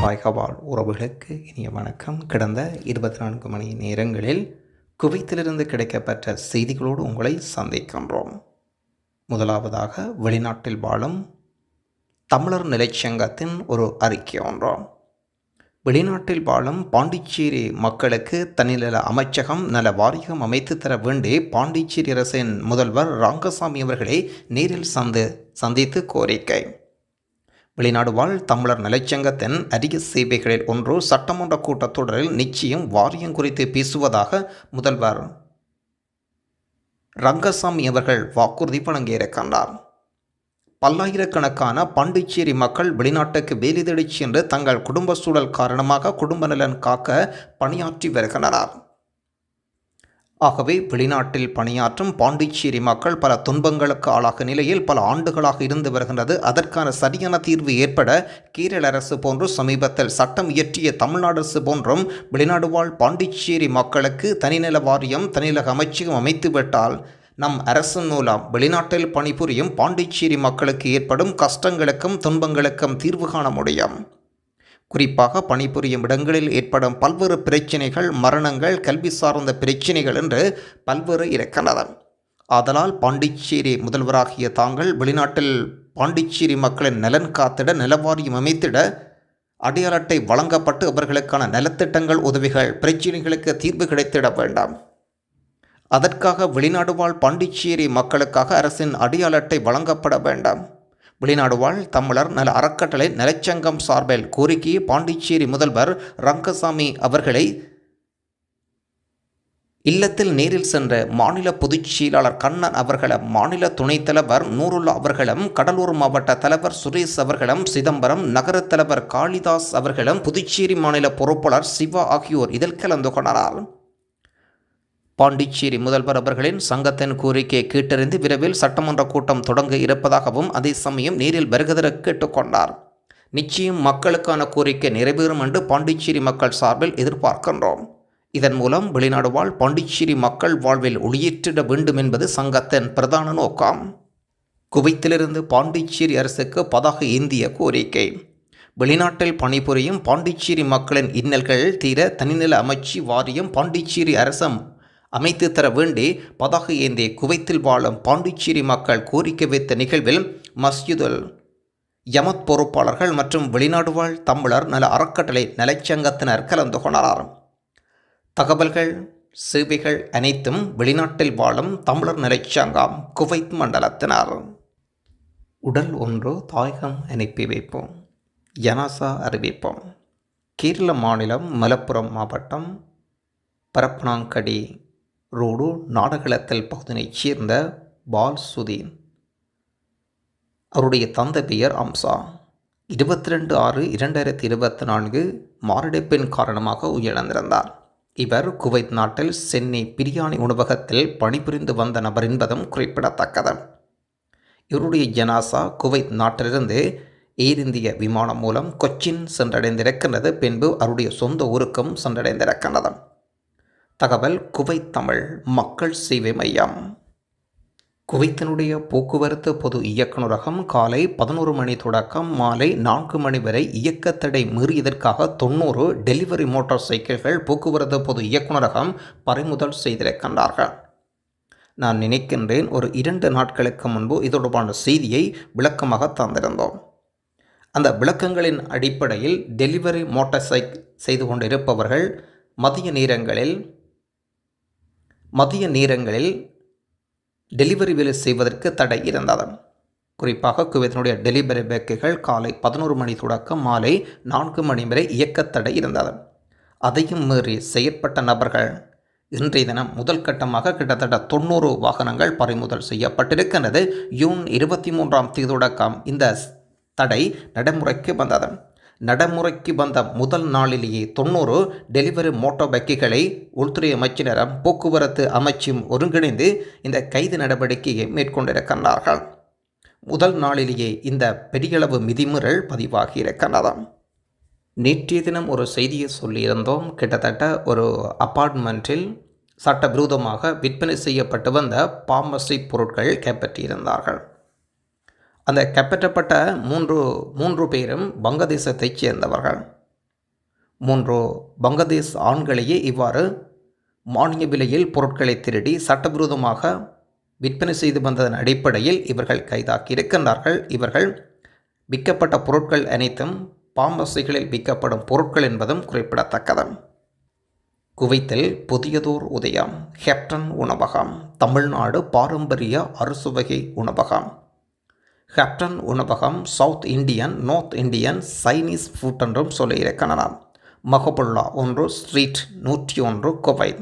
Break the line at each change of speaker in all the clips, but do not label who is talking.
தாயகவாழ் உறவுகளுக்கு இனிய வணக்கம். கடந்த 24 மணி நேரங்களில் குவைத்திலிருந்து கிடைக்கப்பெற்ற செய்திகளோடு உங்களை சந்திக்கின்றோம். முதலாவதாக வெளிநாட்டில் வாழும் தமிழர் நிலைச்சங்கத்தின் ஒரு அறிக்கை ஒன்றாம். வெளிநாட்டில் வாழும் பாண்டிச்சேரி மக்களுக்கு தனிநல அமைச்சகம் நல வாரியம் அமைத்து தர வேண்டி பாண்டிச்சேரி அரசின் முதல்வர் ரங்கசாமி அவர்களை நேரில் சந்தித்து கோரிக்கை. வெளிநாடு வாழ் தமிழர் நிலைச்சங்கத்தின் அரிய சேவைகளில் ஒன்று சட்டமன்ற கூட்டத்தொடரில் நிச்சயம் வாரியம் குறித்து பேசுவதாக முதல்வர் ரங்கசாமி அவர்கள் வாக்குறுதி வழங்கியிருக்கின்றார். பல்லாயிரக்கணக்கான பாண்டிச்சேரி மக்கள் வெளிநாட்டுக்கு வேலை தேடிச் சென்று தங்கள் குடும்ப சூழல் காரணமாக குடும்ப நலன் காக்க பணியாற்றி வருகின்றனர். ஆகவே வெளிநாட்டில் பணியாற்றும் பாண்டிச்சேரி மக்கள் பல துன்பங்களுக்கு ஆளாக நிலையில் பல ஆண்டுகளாக இருந்து வருகின்றது. அதற்கான சரியான தீர்வு ஏற்பட கேரள அரசு போன்று சமீபத்தில் சட்டம் இயற்றிய தமிழ்நாடு அரசு போன்றும் வெளிநாடு வாழ் பாண்டிச்சேரி மக்களுக்கு தனிநல வாரியம் தனிநல அமைச்சகம் அமைத்துவிட்டால் நம் அரசின் மூலம் வெளிநாட்டில் பணிபுரியும் பாண்டிச்சேரி மக்களுக்கு ஏற்படும் கஷ்டங்களுக்கும் துன்பங்களுக்கும் தீர்வு காண முடியும். குறிப்பாக பணிபுரியும் இடங்களில் ஏற்படும் பல்வேறு பிரச்சினைகள், மரணங்கள், கல்வி சார்ந்த பிரச்சினைகள் என்று பல்வேறு இருக்கின்றன. ஆதலால் பாண்டிச்சேரி முதல்வராகிய தாங்கள் வெளிநாட்டில் பாண்டிச்சேரி மக்களின் நலன் காத்திட நிலவாரியம் அமைத்திட அடையாள அட்டை வழங்கப்பட்டு அவர்களுக்கான நலத்திட்டங்கள், உதவிகள், பிரச்சினைகளுக்கு தீர்வு கிடைத்திட வேண்டாம். அதற்காக வெளிநாடு வாழ் பாண்டிச்சேரி மக்களுக்காக அரசின் அடையாள அட்டை வழங்கப்பட வேண்டாம். வெளிநாடு வாழ் தமிழர் நல அறக்கட்டளை நிலைச்சங்கம் சார்பில் கோரிக்கையை பாண்டிச்சேரி முதல்வர் ரங்கசாமி அவர்களை இல்லத்தில் நேரில் சென்ற மாநில பொதுச் செயலாளர் கண்ணன் அவர்களும், மாநில துணைத் தலைவர் நூருல்லா அவர்களும், கடலூர் மாவட்ட தலைவர் சுரேஷ் அவர்களும், சிதம்பரம் நகர தலைவர் காளிதாஸ் அவர்களும், புதுச்சேரி மாநில பொறுப்பாளர் சிவா ஆகியோர் இதில் கலந்து கொண்டனர். பாண்டிச்சேரி முதல்வர் அவர்களின் சங்கத்தின் கோரிக்கையை கேட்டறிந்து விரைவில் சட்டமன்ற கூட்டம் தொடங்க இருப்பதாகவும் அதே சமயம் நேரில் வருகதர கேட்டுக்கொண்டார். நிச்சயம் மக்களுக்கான கோரிக்கை நிறைவேறும் என்று பாண்டிச்சேரி மக்கள் சார்பில் எதிர்பார்க்கின்றோம். இதன் மூலம் வெளிநாடு வாழ் பாண்டிச்சேரி மக்கள் வாழ்வில் ஒளியேற்றிட வேண்டும் என்பது சங்கத்தின் பிரதான நோக்கம். குவைத்திலிருந்து பாண்டிச்சேரி அரசுக்கு பதாக ஏந்திய கோரிக்கை. வெளிநாட்டில் பணிபுரியும் பாண்டிச்சேரி மக்களின் இன்னல்கள் தீர தனிநல அமைச்சு வாரியம் பாண்டிச்சேரி அரசு அமைத்து தர வேண்டி பதாக ஏந்தி குவைத்தில் வாழும் பாண்டிச்சேரி மக்கள் கோரிக்கை வைத்த நிகழ்வில் மஸ்ஜிதுல் யமத் பொறுப்பாளர்கள் மற்றும் வெளிநாடு வாழ் தமிழர் நல அறக்கட்டளை நிலைச்சங்கத்தினர் கலந்து கொண்டனர். தகவல்கள், சேவைகள் அனைத்தும் வெளிநாட்டில் வாழும் தமிழர் நிலைச்சங்கம் குவைத் மண்டலத்தினர். உடல் ஒன்று தாயகம் அனுப்பி வைப்போம். ஜனாசா அறிவிப்போம். கேரள மாநிலம் மலப்புரம் மாவட்டம் பரப்பனாங்கடி ரோடு நாடகளத்தில் பகுதியைச் சேர்ந்த பால்சுதீன், அவருடைய தந்தை பெயர் அம்சா, 22/6/2024 மாரடைப்பின் காரணமாக உயிரிழந்திருந்தார். இவர் குவைத் நாட்டில் சென்னை பிரியாணி உணவகத்தில் பணிபுரிந்து வந்த நபர் என்பதும் குறிப்பிடத்தக்கது. இவருடைய ஜனாசா குவைத் நாட்டிலிருந்து ஏர் இந்திய விமானம் மூலம் கொச்சின் சென்றடைந்திருக்கின்றது. பின்பு அவருடைய சொந்த ஊருக்கும் சென்றடைந்திருக்கின்றது. தகவல் குவைத் தமிழ் மக்கள் சேவை மையம். குவைத்தினுடைய போக்குவரத்து பொது இயக்குநரகம் காலை 11 மணி தொடக்கம் மாலை 4 மணி வரை இயக்கத்தடை மீறியதற்காக 90 டெலிவரி மோட்டார் சைக்கிள்கள் போக்குவரத்து பொது இயக்குநரகம் பறிமுதல் செய்திருக்கின்றார்கள். நான் நினைக்கின்றேன் ஒரு 2 நாட்களுக்கு முன்பு இது தொடர்பான செய்தியை விளக்கமாக தந்திருந்தோம். அந்த விளக்கங்களின் அடிப்படையில் டெலிவரி மோட்டார் சைக்கிள் செய்து கொண்டிருப்பவர்கள் மதிய நேரங்களில் டெலிவரி வேலை செய்வதற்கு தடை இருந்தது. குறிப்பாக குவைத்தினுடைய டெலிவரி பேக்குகள் காலை 11 மணி தொடக்கம் மாலை 4 மணி வரை இயக்கத்தடை இருந்தது. அதையும் மீறி செயற்பட்ட நபர்கள் இன்றைய தினம் முதல் கட்டமாக கிட்டத்தட்ட 90 வாகனங்கள் பறிமுதல் செய்யப்பட்டிருக்கின்றது. ஜூன் 23ஆம் தேதி தொடக்கம் இந்த தடை நடைமுறைக்கு வந்தது. நடைமுறைக்கு வந்த முதல் நாளிலேயே 90 டெலிவரி மோட்டார் பைக்குகளை உள்துறை அமைச்சினரும் போக்குவரத்து அமைச்சும் ஒருங்கிணைந்து இந்த கைது நடவடிக்கையை மேற்கொண்டிருக்கின்றார்கள். முதல் நாளிலேயே இந்த பெரியளவு விதிமுறை பதிவாகி இருக்கின்றது. நேற்றைய தினம் ஒரு செய்தியை சொல்லியிருந்தோம். கிட்டத்தட்ட ஒரு அப்பார்ட்மெண்ட்டில் சட்டவிரோதமாக விற்பனை செய்யப்பட்டு வந்த பார்மசி பொருட்கள் கைப்பற்றியிருந்தார்கள். அந்த கைப்பற்றப்பட்ட மூன்று பேரும் வங்கதேசத்தைச் சேர்ந்தவர்கள். 3 வங்கதேச ஆண்களையே இவ்வாறு மானிய விலையில் பொருட்களை திருடி சட்டவிரோதமாக விற்பனை செய்து வந்ததன் அடிப்படையில் இவர்கள் கைதாக்கியிருக்கின்றார்கள். இவர்கள் விற்கப்பட்ட பொருட்கள் அனைத்தும் பாம்பசைகளில் விற்கப்படும் பொருட்கள் என்பதும் குறிப்பிடத்தக்கது. குவைத்தில் புதியதோர் உதயம். ஹெப்டன் உணவகம். தமிழ்நாடு பாரம்பரிய அறுசுவகை உணவகம். ஹெப்டன் உணவகம் south Indian, north Indian, Chinese food என்றும் சொல்லியிருக்கிறார். மஹபுல்லா 1 ஸ்ட்ரீட் 101 குவைத்.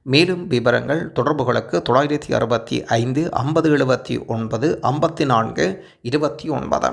மேலும் விவரங்கள் தொடர்புகளுக்கு 965 5079 54 29.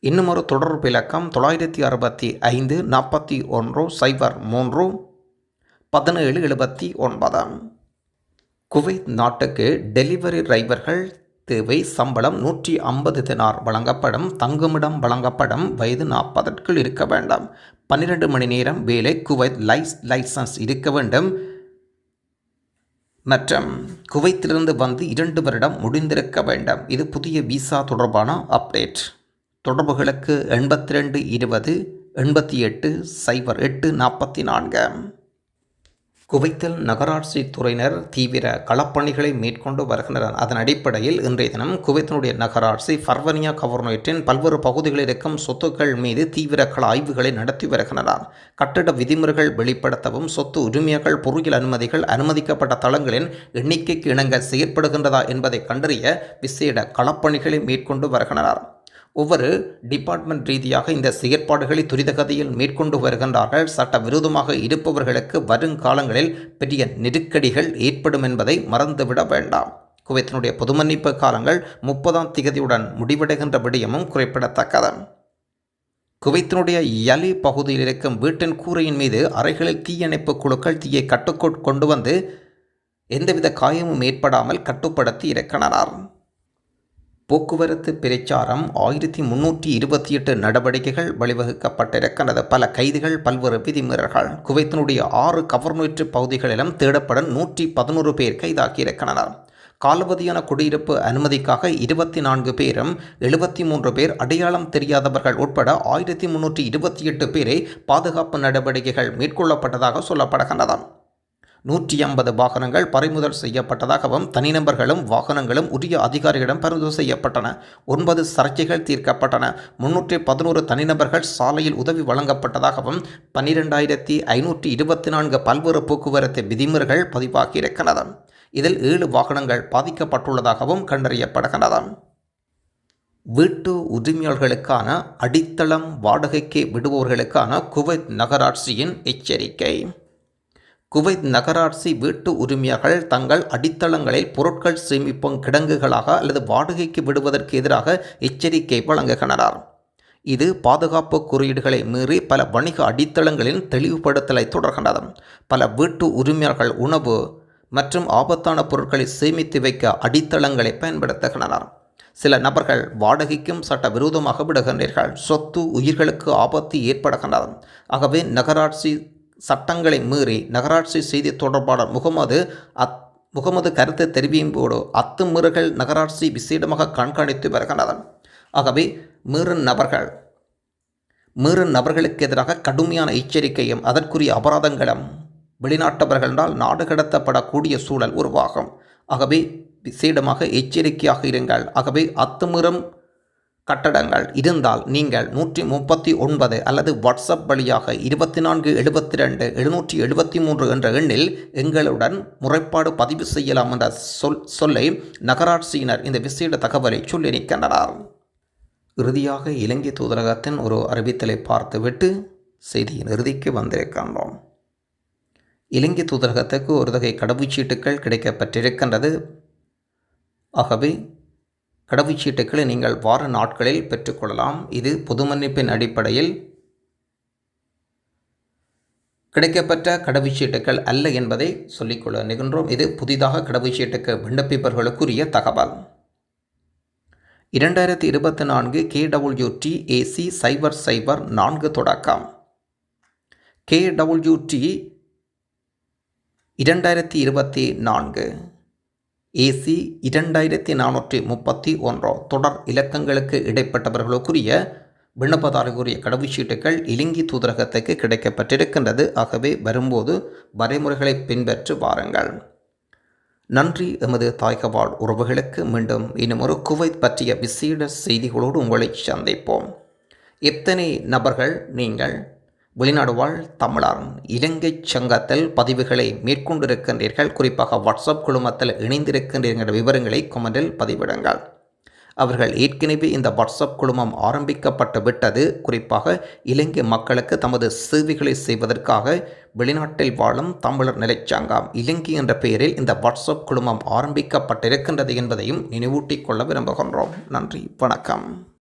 இன்னும் ஒரு தொடர்பு இலக்கம் 965 41 03 1779. குவைத் நாட்டுக்கு டெலிவரி டிரைவர்கள் தேவை. சம்பளம் 150 தினார் வழங்கப்படும். தங்குமிடம் வழங்கப்படும். வயது 40க்குள் இருக்க வேண்டும். 12 மணி நேரம் வேலை. குவைத் லைசன்ஸ் இருக்க வேண்டும் மற்றும் குவைத்திலிருந்து வந்து 2 வருடம் முடிந்திருக்க வேண்டும். இது புதிய விசா தொடர்பான அப்டேட். தொடர்புகளுக்கு 82 20 88 08 44. குவைத்தில் நகராட்சி துறையினர் தீவிர களப்பணிகளை மேற்கொண்டு வருகின்றனர். அதன் அடிப்படையில் இன்றைய தினம் குவைத்தினுடைய நகராட்சி பர்வனியா கவர்னரேட்டின் பல்வேறு பகுதிகளில் இருக்கும் சொத்துக்கள் மீது தீவிர கள ஆய்வுகளை நடத்தி வருகின்றனர். கட்டிட விதிமுறைகள் வெளிப்படுத்தவும் சொத்து உரிமையாளர்கள் பொறியியல் அனுமதிகள் அனுமதிக்கப்பட்ட தளங்களின் எண்ணிக்கைக்கு இணங்க செயற்படுகின்றதா என்பதை கண்டறிய விசேட களப்பணிகளை மேற்கொண்டு வருகின்றனர். ஒவ்வொரு டிபார்ட்மெண்ட் ரீதியாக இந்த செயற்பாடுகளை துரிதகதியில் மேற்கொண்டு வருகின்றார்கள். சட்ட விரோதமாக இருப்பவர்களுக்கு வருங்காலங்களில் பெரிய நெருக்கடிகள் ஏற்படும் என்பதை மறந்துவிட வேண்டாம். குவைத்தினுடைய பொதுமன்னிப்பு காலங்கள் 30ஆம் திகதியுடன் முடிவடைகின்ற விடயமும் குறிப்பிடத்தக்கது. குவைத்தினுடைய யலி பகுதியில் இருக்கும் வீட்டின் கூரையின் மீது அறைகளில் தீயணைப்பு குழுக்கள் தீயை கட்டுக்கோட் கொண்டு வந்து எந்தவித காயமும் ஏற்படாமல் கட்டுப்படுத்தி இருக்கின்றனர். போக்குவரத்து பிரச்சாரம் 1328 நடவடிக்கைகள் வழிவகுக்கப்பட்டிருக்கிறது. பல கைதிகள், பல்வேறு விதிமீறல்கள். குவைத்தினுடைய 6 கவர்னரேட் பகுதிகளிலும் தேடப்படும் 111 பேர் கைதாகியிருக்கின்றனர். காலாவதியான குடியிருப்பு அனுமதிக்காக 24 பேரும் 73 பேர் அடையாளம் தெரியாதவர்கள் உட்பட 1328 பேரை பாதுகாப்பு நடவடிக்கைகள் மேற்கொள்ளப்பட்டதாக சொல்லப்படுகின்றன. 150 வாகனங்கள் பறிமுதல் செய்யப்பட்டதாகவும் தனிநபர்களும் வாகனங்களும் உரிய அதிகாரிகளிடம் பறிமுதல் செய்யப்பட்டன. 9 சர்ச்சைகள் தீர்க்கப்பட்டன. 311 தனிநபர்கள் சாலையில் உதவி வழங்கப்பட்டதாகவும் 12,524 பல்வேறு போக்குவரத்து விதிமுறைகள் பதிவாகியிருக்கின்றன. இதில் 7 வாகனங்கள் பாதிக்கப்பட்டுள்ளதாகவும் கண்டறியப்படுகின்றன. வீட்டு உரிமையாளர்களுக்கான அடித்தளம் வாடகைக்கு விடுபவர்களுக்கான குவைத் நகராட்சியின் எச்சரிக்கை. குவைத் நகராட்சி வீட்டு உரிமையாளர்கள் தங்கள் அடித்தளங்களில் பொருட்கள் சேமிப்பும் கிடங்குகளாக அல்லது வாடகைக்கு விடுவதற்கு எதிராக எச்சரிக்கை வழங்குகின்றனர். இது பாதுகாப்பு குறியீடுகளை மீறி பல வணிக அடித்தளங்களின் தெளிவுபடுத்தலை தொடர்கின்றன. பல வீட்டு உரிமையாளர்கள் உணவு மற்றும் ஆபத்தான பொருட்களை சேமித்து வைக்க அடித்தளங்களை பயன்படுத்துகின்றனர். சில நபர்கள் வாடகைக்கும் சட்ட விரோதமாக விடுகின்றீர்கள். சொத்து உயிர்களுக்கு ஆபத்து ஏற்படுகின்றன. ஆகவே நகராட்சி சட்டங்களை மீறி நகராட்சி செய்தி தொடர்பாளர் முகமது கருத்து தெரிவிக்கும் போது அத்துமீறல்கள் நகராட்சி விசேடமாக கண்காணித்து வருகின்றனர். ஆகவே மீறும் நபர்களுக்கு எதிராக கடுமையான எச்சரிக்கையும் அதற்குரிய அபராதங்களும் வெளிநாட்டவர்களால் நாடு கடத்தப்படக்கூடிய சூழல் உருவாகும். ஆகவே விசேடமாக எச்சரிக்கையாக இருங்கள். ஆகவே அத்துமீறும் கட்டடங்கள் இருந்தால் நீங்கள் 139 அல்லது வாட்ஸ்அப் வழியாக 2472 773 என்ற எண்ணில் எங்களுடன் முறைப்பாடு பதிவு செய்யலாம் என்ற சொல்லை நகராட்சியினர் இந்த விசேட தகவலை சொல்லியிருக்கின்றனர். இறுதியாக இலங்கை தூதரகத்தின் ஒரு அறிவித்தலை பார்த்துவிட்டு செய்தியின் இறுதிக்கு வந்திருக்கின்றோம். இலங்கை தூதரகத்துக்கு ஒரு தொகை கடவுச்சீட்டுகள் கிடைக்கப்பட்டிருக்கின்றது. ஆகவே கடவுச்சீட்டுகளை நீங்கள் வார நாட்களில் பெற்றுக்கொள்ளலாம். இது பொது மன்னிப்பின் அடிப்படையில் கிடைக்கப்பட்ட கடவுச்சீட்டுகள் அல்ல என்பதை சொல்லிக்கொள்ள நிகழ்கிறோம். இது புதிதாக கடவுச்சீட்டுக்கு விண்ணப்பிப்பவர்களுக்குரிய தகவல். 2024 KWT AC 004 தொடக்கம். KWT 2024 AC 2431 தொடர் இலக்கங்களுக்கு இடைப்பட்டவர்களுக்குரிய விண்ணப்பதாரர்களுடைய கடவுச்சீட்டுகள் இலங்கை தூதரகத்துக்கு கிடைக்கப்பட்டிருக்கின்றது. ஆகவே வரும்போது வரைமுறைகளை பின்பற்றி வாருங்கள். நன்றி. எமது தாயகவாழ் உறவுகளுக்கு மீண்டும் இன்னும் ஒரு குவைத் பற்றிய விசேட செய்திகளோடு உங்களை சந்திப்போம். எத்தனை நபர்கள் நீங்கள் வெளிநாடு வாழ் தமிழர் இலங்கை சங்கத்தில் பதிவுகளை மேற்கொண்டிருக்கின்றீர்கள், குறிப்பாக வாட்ஸ்அப் குழுமத்தில் இணைந்திருக்கின்றீர்கள் விவரங்களை கொமெண்டில் பதிவிடுங்கள். அவர்கள் ஏற்கனவே இந்த வாட்ஸ்அப் குழுமம் ஆரம்பிக்கப்பட்டு விட்டது. குறிப்பாக இலங்கை மக்களுக்கு தமது சேவைகளை செய்வதற்காக வெளிநாட்டில் வாழும் தமிழர் நிலைச்சங்கம் இலங்கை என்ற பெயரில் இந்த வாட்ஸ்அப் குழுமம் ஆரம்பிக்கப்பட்டிருக்கின்றது என்பதையும் நினைவூட்டிக் கொள்ள விரும்புகின்றோம். நன்றி, வணக்கம்.